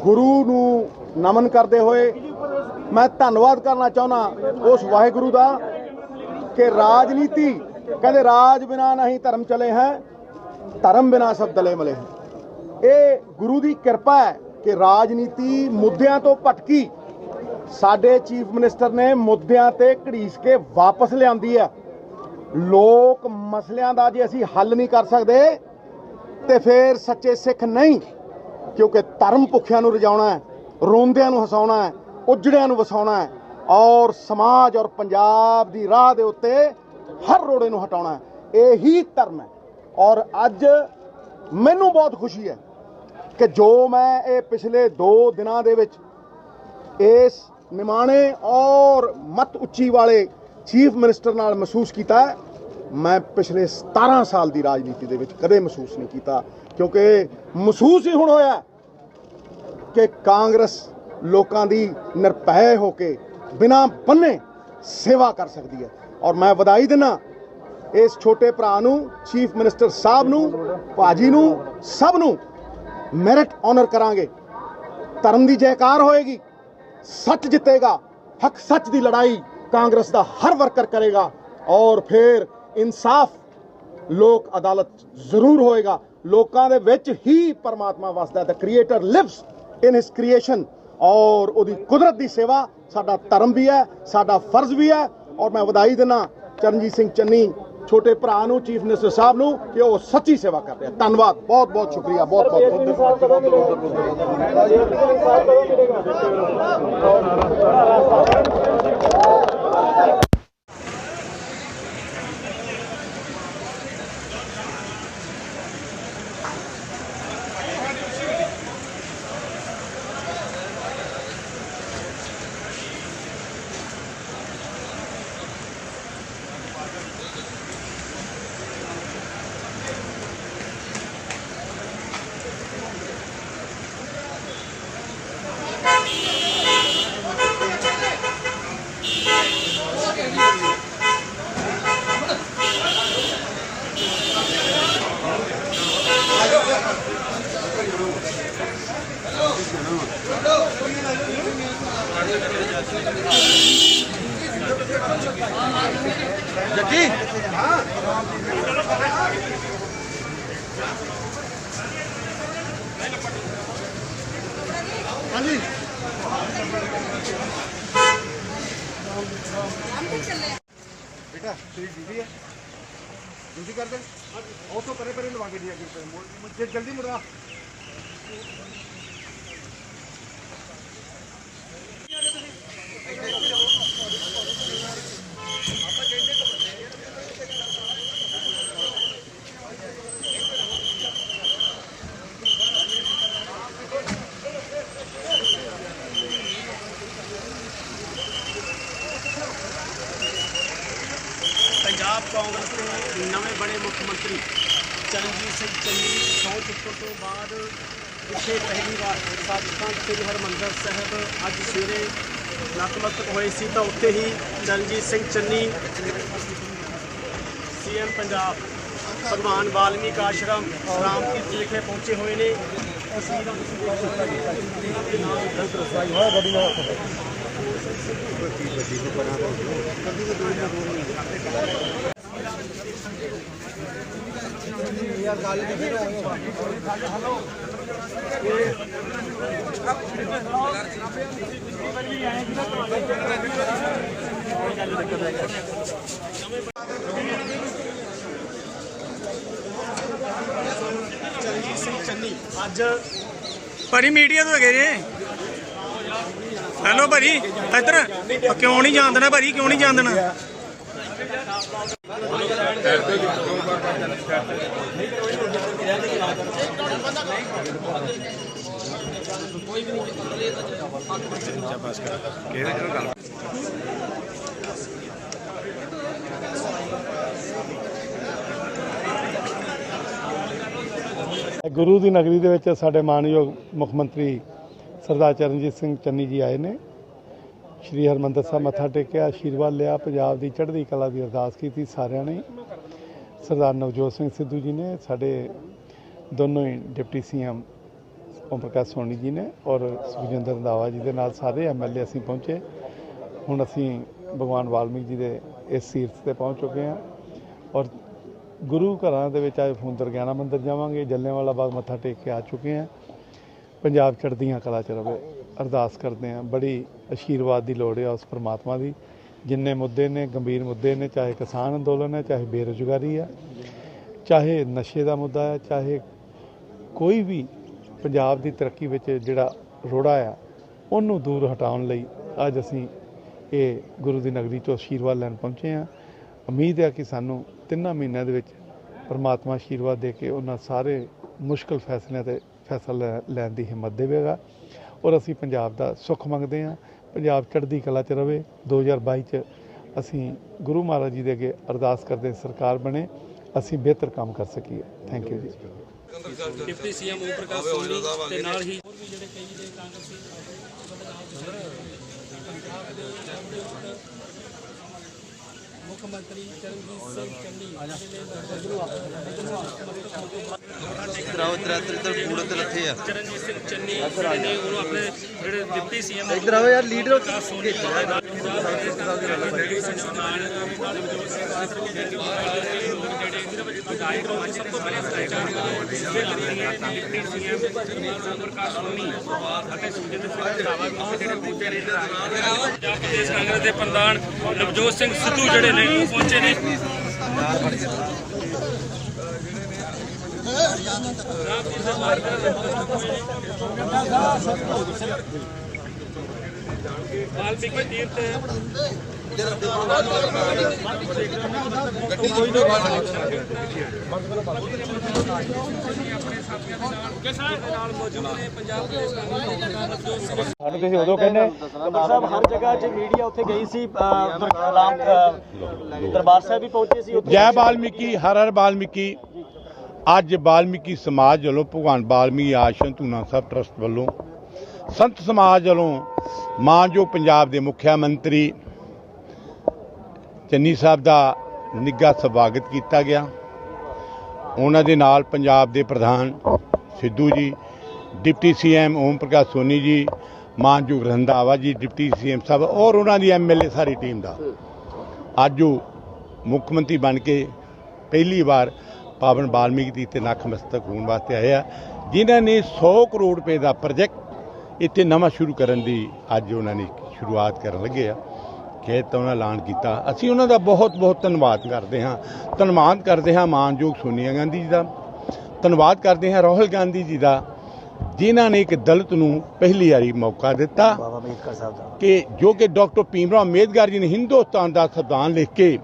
S14: गुरु नूं नमन करते हुए मैं धन्यवाद करना चाहना उस वाहिगुरु दा कि राजनीति कहते राज बिना नहीं धर्म चले हैं, धर्म बिना सब दले मले हैं। ये गुरु की कृपा है कि राजनीति मुद्दों तो भटकी साडे चीफ मिनिस्टर ने मुद्दों ते घड़ीस के वापस लियांदी है। लोक मसलियां दा जे असीं हल नहीं कर सकते तो फिर सच्चे सिख नहीं, क्योंकि धर्म भुखियां नूं रजाउणा है, रोंदियां नूं हसाउणा है, उजड़ियां नूं वसाउणा है और समाज और पंजाब दी राह दे उत्ते हर रोड़े नूं हटाउणा है। यही धर्म है। और अज मैनूं बहुत खुशी है कि जो मैं ये पिछले 2 दिनों दे विच इस निमाणे और मत उच्ची वाले चीफ मिनिस्टर नाल महसूस किया है, मैं पिछले 17 साल की राजनीति दे विच कदे महसूस नहीं किया। क्योंकि महसूस ही हुण होया कि कांग्रेस लोकां दी निरभय होके बिना बन्ने सेवा कर सकती है। और मैं वधाई देना इस छोटे भरा नूं, चीफ मिनिस्टर साहब नूं, भाजी नूं, सब नूं मैरिट ऑनर करांगे। धर्म की जयकार होएगी, सच जितेगा, हक सच की लड़ाई कांग्रेस का हर वर्कर करेगा और फिर इंसाफ लोक अदालत जरूर होएगा। लोकां दे विच ही परमात्मा वसदा है। The creator lives in his creation और उहदी कुदरत की सेवा साडा धर्म भी है, साडा फर्ज भी है। और मैं वधाई देना चरणजीत सिंह चन्नी छोटे भरा नूं, चीफ मिनिस्टर साहब नूं कि वो सच्ची सेवा कर रहे हैं। धन्यवाद, बहुत बहुत शुक्रिया, बहुत बहुत।
S10: Thank you. जग्गी हाँ जी बेटा तेरी ड्यूटी है ड्यूटी कर दे और तो परे परे लगा के दिया जल्दी मुड़ा
S15: पंजाब कांग्रेस के नवे बने मुख्यमंत्री चरणजीत सिंह चन्नी सौ चुੱਕਣ ਤੋਂ ਬਾਅਦ ਪਿਛੇ ਪਹਿਲੀ ਵਾਰ ਸੱਚਖੰਡ ਸ੍ਰੀ ਹਰਿਮੰਦਰ ਸਾਹਿਬ ਅੱਜ ਸਵੇਰੇ ਨਤਮਸਤਕ ਹੋਏ ਸੀ ਤਾਂ ਉੱਥੇ ਹੀ ਚरणजीत ਸਿੰਘ ਚੰਨੀ ਸੀਐਮ ਪੰਜਾਬ ਭਗਵਾਨ ਵਾਲਮੀਕ ਆਸ਼ਰਮ ਰਾਮਕੀਰਤ ਵਿਖੇ ਪਹੁੰਚੇ ਹੋਏ ਨੇ। ਤਸਵੀਰਾਂ ਚरणजीत ਸਿੰਘ ਚੰਨੀ ਅੱਜ
S10: ਭਾਰੀ ਮੀਡੀਆ ਤੋਂ ਹੈਗੇ ਜੇ ਹੈਲੋ ਭਾਰੀ ਇੱਧਰ ਕਿਉਂ ਨਹੀਂ ਜਾਣ ਦੇਣਾ ਭਾਰੀ ਕਿਉਂ ਨਹੀਂ ਜਾਣ ਦੇਣਾ
S16: ਗੁਰੂ ਦੀ ਨਗਰੀ ਦੇ ਵਿੱਚ ਸਾਡੇ ਮਾਨਯੋਗ ਮੁੱਖ ਮੰਤਰੀ ਸਰਦਾਰ ਚਰਨਜੀਤ ਸਿੰਘ ਚੰਨੀ ਜੀ ਆਏ ਨੇ। ਸ਼੍ਰੀ ਹਰਿਮੰਦਰ ਸਾਹਿਬ ਮੱਥਾ ਟੇਕਿਆ, ਆਸ਼ੀਰਵਾਦ ਲਿਆ, ਪੰਜਾਬ ਦੀ ਚੜ੍ਹਦੀ ਕਲਾ ਦੀ ਅਰਦਾਸ ਕੀਤੀ ਸਾਰਿਆਂ ਨੇ। ਸਰਦਾਰ ਨਵਜੋਤ ਸਿੰਘ ਸਿੱਧੂ ਜੀ ਨੇ, ਸਾਡੇ ਦੋਨੋਂ ਹੀ ਡਿਪਟੀ ਸੀਐਮ ਓਮ ਪ੍ਰਕਾਸ਼ ਸੋਨੀ ਜੀ ਨੇ ਔਰ ਸੁਖਜਿੰਦਰ ਰੰਧਾਵਾ ਜੀ ਦੇ ਨਾਲ ਸਾਰੇ ਐਮਐਲਏ ਅਸੀਂ ਪਹੁੰਚੇ। ਹੁਣ ਅਸੀਂ ਭਗਵਾਨ ਵਾਲਮੀਕ ਜੀ ਦੇ ਇਸ ਸੀਰਤ ਤੇ ਪਹੁੰਚ ਚੁੱਕੇ ਹਾਂ ਔਰ ਗੁਰੂ ਘਰਾਂ ਦੇ ਵਿੱਚ ਅੱਜ ਹੁਣ ਦੁਰਗਿਆਨਾ ਮੰਦਿਰ ਜਾਵਾਂਗੇ, ਜਲਿਆਂਵਾਲਾ ਬਾਗ ਮੱਥਾ ਟੇਕ ਕੇ ਆ ਚੁੱਕੇ ਹਾਂ। ਪੰਜਾਬ ਚੜ੍ਹਦੀਆਂ ਕਲਾ 'ਚ ਰਵੇ ਅਰਦਾਸ ਕਰਦੇ ਹਾਂ। ਬੜੀ ਆਸ਼ੀਰਵਾਦ ਦੀ ਲੋੜ ਹੈ ਉਸ ਪਰਮਾਤਮਾ ਦੀ। ਜਿੰਨੇ ਮੁੱਦੇ ਨੇ ਗੰਭੀਰ ਮੁੱਦੇ ਨੇ, ਚਾਹੇ ਕਿਸਾਨ ਅੰਦੋਲਨ ਹੈ, ਚਾਹੇ ਬੇਰੁਜ਼ਗਾਰੀ ਹੈ, ਚਾਹੇ ਨਸ਼ੇ ਦਾ ਮੁੱਦਾ ਹੈ, ਚਾਹੇ ਕੋਈ ਵੀ ਪੰਜਾਬ ਦੀ ਤਰੱਕੀ ਵਿੱਚ ਜਿਹੜਾ ਰੋੜਾ ਆ ਉਹਨੂੰ ਦੂਰ ਹਟਾਉਣ ਲਈ ਅੱਜ ਅਸੀਂ ਇਹ ਗੁਰੂ ਦੀ ਨਗਰੀ 'ਚੋਂ ਆਸ਼ੀਰਵਾਦ ਲੈਣ ਪਹੁੰਚੇ ਹਾਂ। ਉਮੀਦ ਹੈ ਕਿ ਸਾਨੂੰ 3 ਮਹੀਨਿਆਂ ਦੇ ਵਿੱਚ ਪਰਮਾਤਮਾ ਆਸ਼ੀਰਵਾਦ ਦੇ ਕੇ ਉਹਨਾਂ ਸਾਰੇ ਮੁਸ਼ਕਲ ਫੈਸਲਿਆਂ 'ਤੇ ਫੈਸਲਾ ਲੈਣ ਦੀ ਹਿੰਮਤ ਦੇਵੇਗਾ ਔਰ ਅਸੀਂ ਪੰਜਾਬ ਦਾ ਸੁੱਖ ਮੰਗਦੇ ਹਾਂ। ਪੰਜਾਬ ਚੜ੍ਹਦੀ ਕਲਾ 'ਚ ਰਵੇ। 2022 'ਚ ਅਸੀਂ ਗੁਰੂ ਮਹਾਰਾਜ ਜੀ ਦੇ ਅੱਗੇ ਅਰਦਾਸ ਕਰਦੇ ਸਰਕਾਰ ਬਣੇ, ਅਸੀਂ ਬਿਹਤਰ ਕੰਮ ਕਰ ਸਕੀਏ। ਥੈਂਕ ਯੂ ਜੀ।
S15: ਡਿਪਟੀ ਸੀਐਮ ਓਮ ਪ੍ਰਕਾਸ਼ ਸੋਨੀ ਤੇ ਨਾਲ ਹੀ ਹੋਰ ਵੀ ਜਿਹੜੇ ਕਈ ਜਿਹੜੇ ਕਾਂਗਰਸੀ ਮੁੱਖ ਮੰਤਰੀ ਚਰਨਜੀਤ ਸਿੰਘ ਚੰਨੀ ਚਰਨਜੀਤ ਸਿੰਘ ਚੰਨੀ ਜਿਹੜੇ ਨੇ ਉਹਨੂੰ ਆਪਣੇ ਜਿਹੜੇ ਡਿਪਟੀ ਸੀਐਮ ਇੱਧਰ ਆਓ ਯਾਰ ਲੀਡਰ ਸਭ ਤੋਂ ਪਹਿਲੇ ਡਿਪਟੀ ਸੀਐਮ ਪ੍ਰਕਾਸ਼ ਸੋਨੀ ਅਤੇ ਸੁਖਜਿੰਦਰ ਸਿੰਘ ਰੰਧਾਵਾ ਜਿਹੜੇ ਪਹੁੰਚੇ ਨੇ ਪੰਜਾਬ ਪ੍ਰਦੇਸ਼ ਕਾਂਗਰਸ ਦੇ ਪ੍ਰਧਾਨ ਨਵਜੋਤ ਸਿੰਘ ਸਿੱਧੂ ਜਿਹੜੇ ਨੇ ਉਹ ਪਹੁੰਚੇ ਨੇ। ਵਾਲਮੀਕੀ ਤੀਰਥ
S12: ਤੁਸੀਂ ਉਦੋਂ ਕਹਿੰਦੇ ਸਾਹਿਬ ਹਰ ਜਗ੍ਹਾ 'ਚ ਮੀਡੀਆ ਉੱਥੇ ਗਈ ਸੀ, ਦਰਬਾਰ ਸਾਹਿਬ ਵੀ ਪਹੁੰਚੇ ਸੀ।
S17: ਜੈ ਵਾਲਮੀਕੀ, ਹਰ ਹਰ ਵਾਲਮੀਕੀ। ਅੱਜ ਵਾਲਮੀਕੀ ਸਮਾਜ ਵੱਲੋਂ ਭਗਵਾਨ ਵਾਲਮੀਕੀ ਆਸ਼ਰਮ ਧੂਨਾ ਸਾਹਿਬ ਟਰਸਟ ਵੱਲੋਂ ਸੰਤ ਸਮਾਜ ਵੱਲੋਂ ਮਾਨਯੋਗ ਪੰਜਾਬ ਦੇ ਮੁੱਖ ਮੰਤਰੀ ਚੰਨੀ ਸਾਹਿਬ ਦਾ ਨਿੱਘਾ ਸਵਾਗਤ ਕੀਤਾ ਗਿਆ। ਉਹਨਾਂ ਦੇ ਨਾਲ ਪੰਜਾਬ ਦੇ ਪ੍ਰਧਾਨ ਸਿੱਧੂ ਜੀ, ਡਿਪਟੀ ਸੀਐਮ ਓਮ ਪ੍ਰਕਾਸ਼ ਸੋਨੀ ਜੀ, ਮਾਨਯੋਗ ਰੰਧਾਵਾ ਜੀ ਡਿਪਟੀ ਸੀਐਮ ਸਾਹਿਬ ਔਰ ਉਹਨਾਂ ਦੀ ਐਮਐਲਏ ਸਾਰੀ ਟੀਮ ਦਾ ਅੱਜ ਉਹ ਮੁੱਖ ਮੰਤਰੀ ਬਣ ਕੇ ਪਹਿਲੀ ਵਾਰ ਪਾਵਨ ਵਾਲਮੀਕੀ ਦੀ ਤੇ ਨਖਮਸਤਕ ਹੋਣ ਵਾਸਤੇ ਆਏ ਆ, ਜਿਨ੍ਹਾਂ ਨੇ 100 ਕਰੋੜ ਰੁਪਏ ਦਾ ਪ੍ਰੋਜੈਕਟ ਇੱਥੇ ਨਵਾਂ ਸ਼ੁਰੂ ਕਰਨ ਦੀ ਅੱਜ ਉਹਨਾਂ ਨੇ ਸ਼ੁਰੂਆਤ ਕਰਨ ਲੱਗੇ ਆ। ਖੇਤ ਤਾਂ ਉਹਨਾਂ ਐਲਾਨ ਕੀਤਾ, ਅਸੀਂ ਉਹਨਾਂ ਦਾ ਬਹੁਤ ਬਹੁਤ ਧੰਨਵਾਦ ਕਰਦੇ ਹਾਂ। ਧੰਨਵਾਦ ਕਰਦੇ ਹਾਂ ਮਾਨਯੋਗ ਸੋਨੀਆ ਗਾਂਧੀ ਜੀ ਦਾ, ਧੰਨਵਾਦ ਕਰਦੇ ਹਾਂ ਰਾਹੁਲ ਗਾਂਧੀ ਜੀ ਦਾ, ਜਿਨ੍ਹਾਂ ਨੇ ਇੱਕ ਦਲਿਤ ਨੂੰ ਪਹਿਲੀ ਵਾਰੀ ਮੌਕਾ ਦਿੱਤਾ ਕਿ ਜੋ ਕਿ ਡਾਕਟਰ ਭੀਮ ਰਾਓ ਅੰਬੇਦਕਰ ਜੀ ਨੇ ਹਿੰਦੁਸਤਾਨ ਦਾ ਸੰਵਿਧਾਨ ਲਿਖ ਕੇ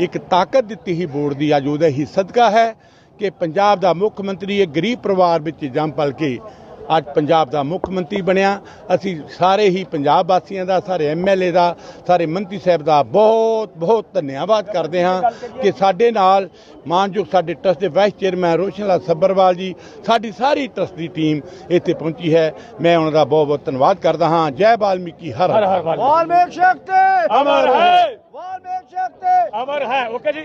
S17: ਇੱਕ ਤਾਕਤ ਦਿੱਤੀ ਸੀ ਵੋਟ ਦੀ, ਅੱਜ ਉਹਦਾ ਹੀ ਸਦਕਾ ਹੈ ਕਿ ਪੰਜਾਬ ਦਾ ਮੁੱਖ ਮੰਤਰੀ ਇੱਕ ਗਰੀਬ ਪਰਿਵਾਰ ਵਿੱਚ ਜੰਮ ਪਲ ਕੇ ਅੱਜ ਪੰਜਾਬ ਦਾ ਮੁੱਖ ਮੰਤਰੀ ਬਣਿਆ। ਅਸੀਂ ਸਾਰੇ ਹੀ ਪੰਜਾਬ ਵਾਸੀਆਂ ਦਾ, ਸਾਰੇ ਐਮਐਲਏ ਦਾ, ਸਾਰੇ ਮੰਤਰੀ ਸਾਹਿਬ ਦਾ ਬਹੁਤ ਬਹੁਤ ਧੰਨਵਾਦ ਕਰਦੇ ਹਾਂ ਕਿ ਸਾਡੇ ਨਾਲ ਮਾਨਯੋਗ ਸਾਡੇ ਟਰਸਟ ਦੇ ਵਾਈਸ ਚੇਅਰਮੈਨ ਰੋਸ਼ਨ ਲਾਲ ਸੱਭਰਵਾਲ ਜੀ, ਸਾਡੀ ਸਾਰੀ ਟਰਸਟ ਦੀ ਟੀਮ ਇੱਥੇ ਪਹੁੰਚੀ ਹੈ। ਮੈਂ ਉਹਨਾਂ ਦਾ ਬਹੁਤ ਬਹੁਤ ਧੰਨਵਾਦ ਕਰਦਾ ਹਾਂ। ਜੈ ਵਾਲਮੀਕੀ, ਹਰ ਹਰ
S10: ਵਾਲਮੀਕ ਸ਼ਕਤੀ ਅਮਰ ਹੈ, ਵਾਲਮੀਕ ਸ਼ਕਤੀ ਅਮਰ ਹੈ। ਓਕੇ ਜੀ।